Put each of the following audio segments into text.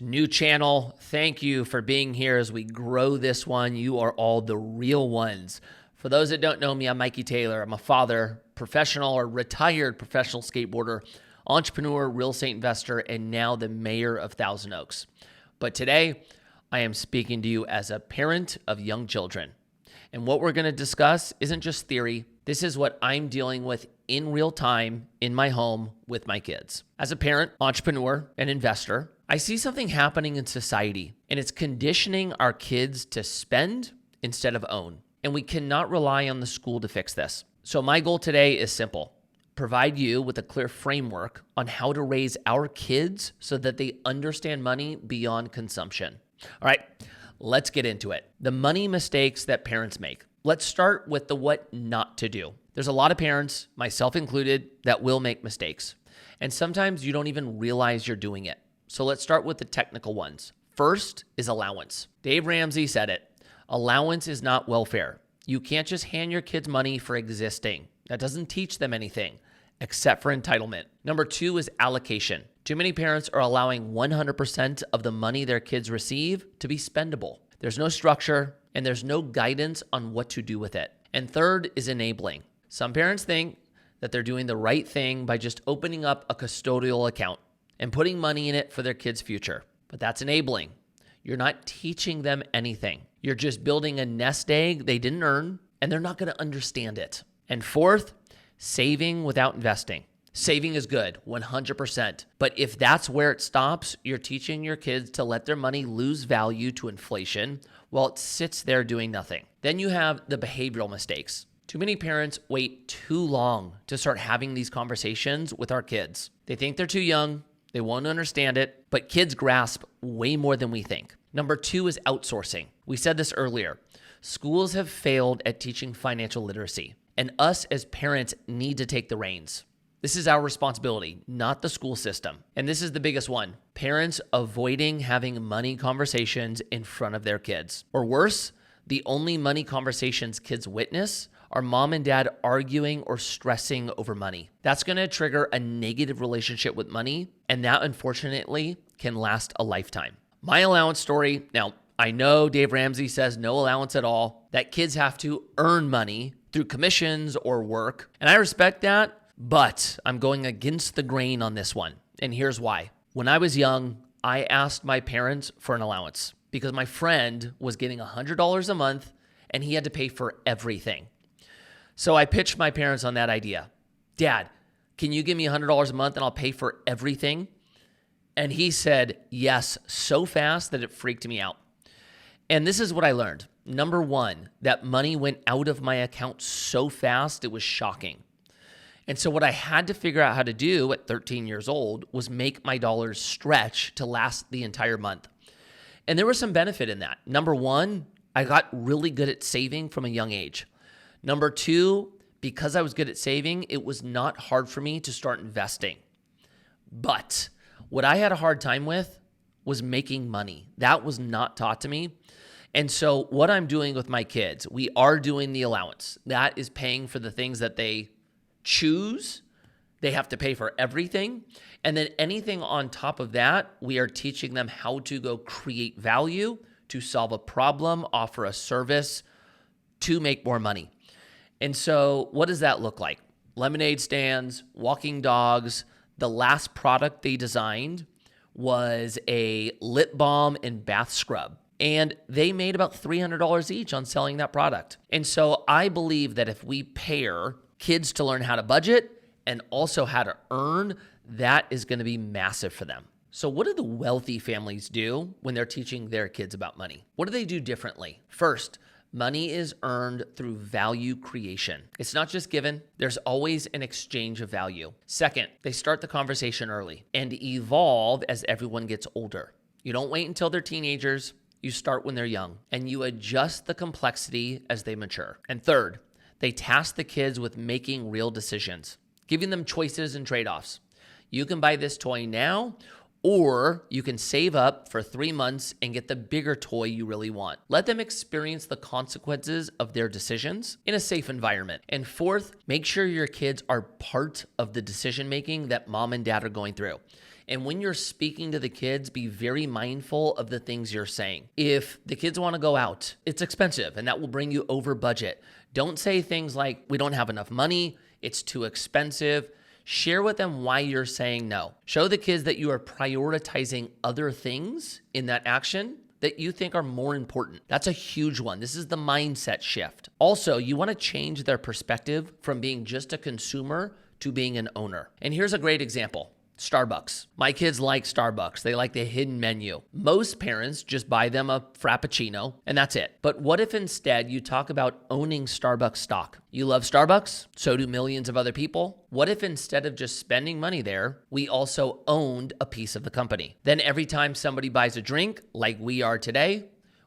New channel. Thank you for being here as we grow this one. You are all the real ones. For those that don't know me, I'm Mikey Taylor. I'm a father, professional or retired professional skateboarder, entrepreneur, real estate investor, and now the mayor of Thousand Oaks. But today, I am speaking to you as a parent of young children. And what we're going to discuss isn't just theory. This is what I'm dealing with in real time in my home with my kids. As a parent, entrepreneur, and investor, I see something happening in society, and it's conditioning our kids to spend instead of own. And we cannot rely on the school to fix this. So my goal today is simple: provide you with a clear framework on how to raise our kids so that they understand money beyond consumption. All right, let's get into it. The money mistakes that parents make. Let's start with the what not to do. There's a lot of parents, myself included, that will make mistakes. And sometimes you don't even realize you're doing it. So let's start with the technical ones. First is allowance. Dave Ramsey said it. Allowance is not welfare. You can't just hand your kids money for existing. That doesn't teach them anything except for entitlement. Number two is allocation. Too many parents are allowing 100% of the money their kids receive to be spendable. There's no structure and there's no guidance on what to do with it. And third is enabling. Some parents think that they're doing the right thing by just opening up a custodial account and putting money in it for their kids' future. But that's enabling. You're not teaching them anything. You're just building a nest egg they didn't earn, and they're not going to understand it. And fourth, saving without investing. Saving is good, 100%. But if that's where it stops, you're teaching your kids to let their money lose value to inflation while it sits there doing nothing. Then you have the behavioral mistakes. Too many parents wait too long to start having these conversations with our kids. They think they're too young, they won't understand it, but kids grasp way more than we think. Number two is outsourcing. We said this earlier. Schools have failed at teaching financial literacy, and us as parents need to take the reins. This is our responsibility, not the school system. And this is the biggest one. Parents avoiding having money conversations in front of their kids. Or worse, the only money conversations kids witness are mom and dad arguing or stressing over money. That's going to trigger a negative relationship with money, and that unfortunately can last a lifetime. My allowance story. Now, I know Dave Ramsey says no allowance at all, that kids have to earn money through commissions or work. And I respect that, but I'm going against the grain on this one. And here's why. When I was young, I asked my parents for an allowance because my friend was getting $100 a month and he had to pay for everything. So I pitched my parents on that idea. Dad, can you give me $100 a month and I'll pay for everything? And he said yes so fast that it freaked me out. And this is what I learned. Number one, that money went out of my account so fast, it was shocking. And so what I had to figure out how to do at 13 years old was make my dollars stretch to last the entire month. And there was some benefit in that. Number one, I got really good at saving from a young age. Number two, because I was good at saving, it was not hard for me to start investing. But what I had a hard time with was making money. That was not taught to me. And so what I'm doing with my kids, we are doing the allowance. That is paying for the things that they choose. They have to pay for everything. And then anything on top of that, we are teaching them how to go create value, to solve a problem, offer a service, to make more money. And so what does that look like? Lemonade stands, walking dogs. The last product they designed was a lip balm and bath scrub. And they made about $300 each on selling that product. And so I believe that if we pair kids to learn how to budget and also how to earn, that is going to be massive for them. So what do the wealthy families do when they're teaching their kids about money? What do they do differently? First, money is earned through value creation. It's not just given. There's always an exchange of value. Second, they start the conversation early and evolve as everyone gets older. You don't wait until they're teenagers. You start when they're young, and you adjust the complexity as they mature. And third, they task the kids with making real decisions, giving them choices and trade-offs. You can buy this toy now, or you can save up for 3 months and get the bigger toy you really want. Let them experience the consequences of their decisions in a safe environment. And fourth, make sure your kids are part of the decision-making that mom and dad are going through. And when you're speaking to the kids, be very mindful of the things you're saying. If the kids want to go out, it's expensive and that will bring you over budget. Don't say things like, we don't have enough money, it's too expensive. Share with them why you're saying no. Show the kids that you are prioritizing other things in that action that you think are more important. That's a huge one. This is the mindset shift. Also, you want to change their perspective from being just a consumer to being an owner. And here's a great example. Starbucks. My kids like Starbucks. They like the hidden menu. Most parents just buy them a Frappuccino and that's it. But what if instead you talk about owning Starbucks stock? You love Starbucks? So do millions of other people. What if instead of just spending money there, we also owned a piece of the company? Then every time somebody buys a drink, like we are today,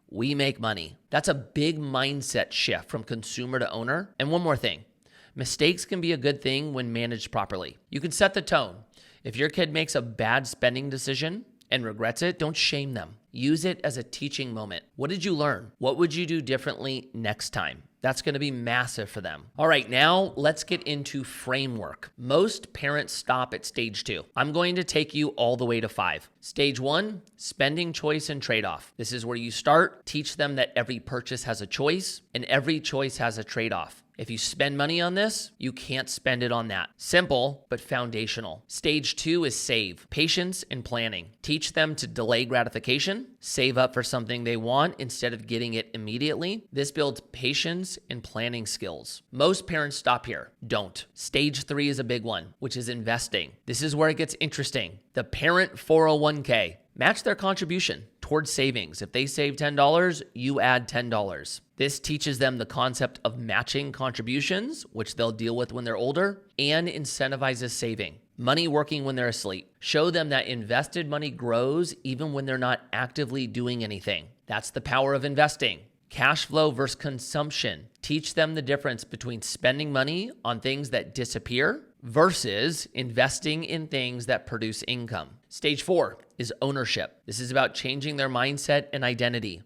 we make money. That's a big mindset shift from consumer to owner. And one more thing, mistakes can be a good thing when managed properly. You can set the tone. If your kid makes a bad spending decision and regrets it, don't shame them. Use it as a teaching moment. What did you learn? What would you do differently next time? That's going to be massive for them. All right, now let's get into framework. Most parents stop at stage 2. I'm going to take you all the way to 5. Stage 1, spending choice and trade-off. This is where you start. Teach them that every purchase has a choice and every choice has a trade-off. If you spend money on this, you can't spend it on that. Simple, but foundational. Stage 2 is save. Patience and planning. Teach them to delay gratification, save up for something they want instead of getting it immediately. This builds patience and planning skills. Most parents stop here. Don't. Stage 3 is a big one, which is investing. This is where it gets interesting. The parent 401k. Match their contribution towards savings. If they save $10, you add $10. This teaches them the concept of matching contributions, which they'll deal with when they're older, and incentivizes saving. Money working when they're asleep. Show them that invested money grows even when they're not actively doing anything. That's the power of investing. Cash flow versus consumption. Teach them the difference between spending money on things that disappear versus investing in things that produce income. Stage 4 is ownership. This is about changing their mindset and identity.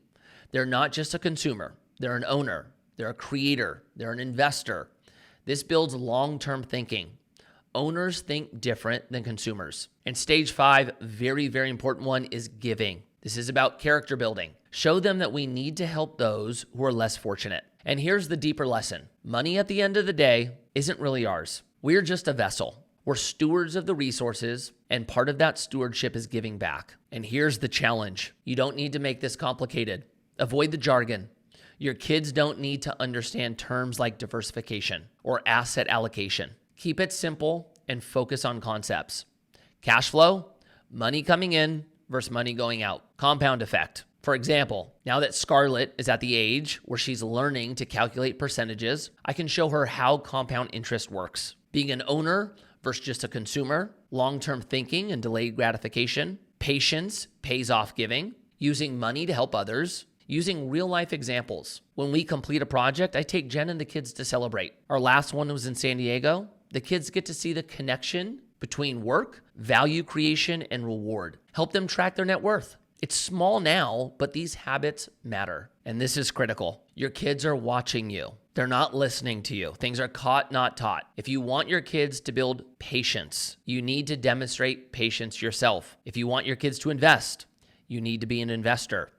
They're not just a consumer. They're an owner. They're a creator. They're an investor. This builds long-term thinking. Owners think different than consumers. And stage 5, very, very important one, is giving. This is about character building. Show them that we need to help those who are less fortunate. And here's the deeper lesson. Money at the end of the day isn't really ours. We're just a vessel. We're stewards of the resources, and part of that stewardship is giving back. And here's the challenge. You don't need to make this complicated. Avoid the jargon. Your kids don't need to understand terms like diversification or asset allocation. Keep it simple and focus on concepts. Cash flow, money coming in versus money going out. Compound effect. For example, now that Scarlett is at the age where she's learning to calculate percentages, I can show her how compound interest works. Being an owner versus just a consumer, long-term thinking and delayed gratification, patience pays off giving, using money to help others, using real-life examples. When we complete a project, I take Jen and the kids to celebrate. Our last one was in San Diego. The kids get to see the connection between work, value creation, and reward. Help them track their net worth. It's small now, but these habits matter. And this is critical. Your kids are watching you. They're not listening to you. Things are caught, not taught. If you want your kids to build patience, you need to demonstrate patience yourself. If you want your kids to invest, you need to be an investor.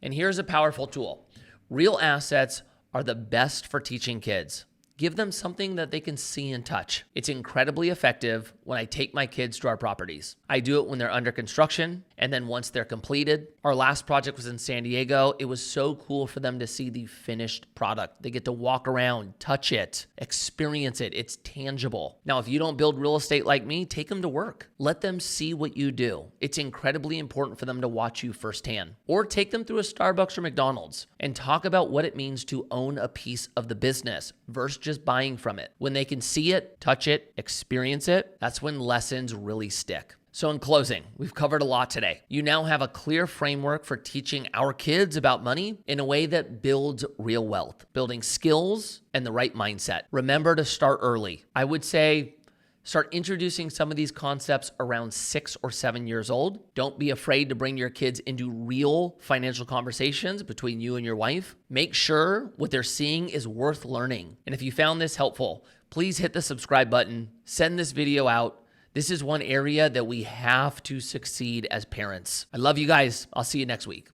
And here's a powerful tool. Real assets are the best for teaching kids. Give them something that they can see and touch. It's incredibly effective when I take my kids to our properties. I do it when they're under construction, and then once they're completed. Our last project was in San Diego. It was so cool for them to see the finished product. They get to walk around, touch it, experience it. It's tangible. Now, if you don't build real estate like me, take them to work. Let them see what you do. It's incredibly important for them to watch you firsthand. Or take them through a Starbucks or McDonald's and talk about what it means to own a piece of the business versus just buying from it. When they can see it, touch it, experience it, that's when lessons really stick. So in closing, we've covered a lot today. You now have a clear framework for teaching our kids about money in a way that builds real wealth, building skills and the right mindset. Remember to start early. I would say start introducing some of these concepts around 6 or 7 years old. Don't be afraid to bring your kids into real financial conversations between you and your wife. Make sure what they're seeing is worth learning. And if you found this helpful, please hit the subscribe button, send this video out, This is one area that we have to succeed as parents. I love you guys. I'll see you next week.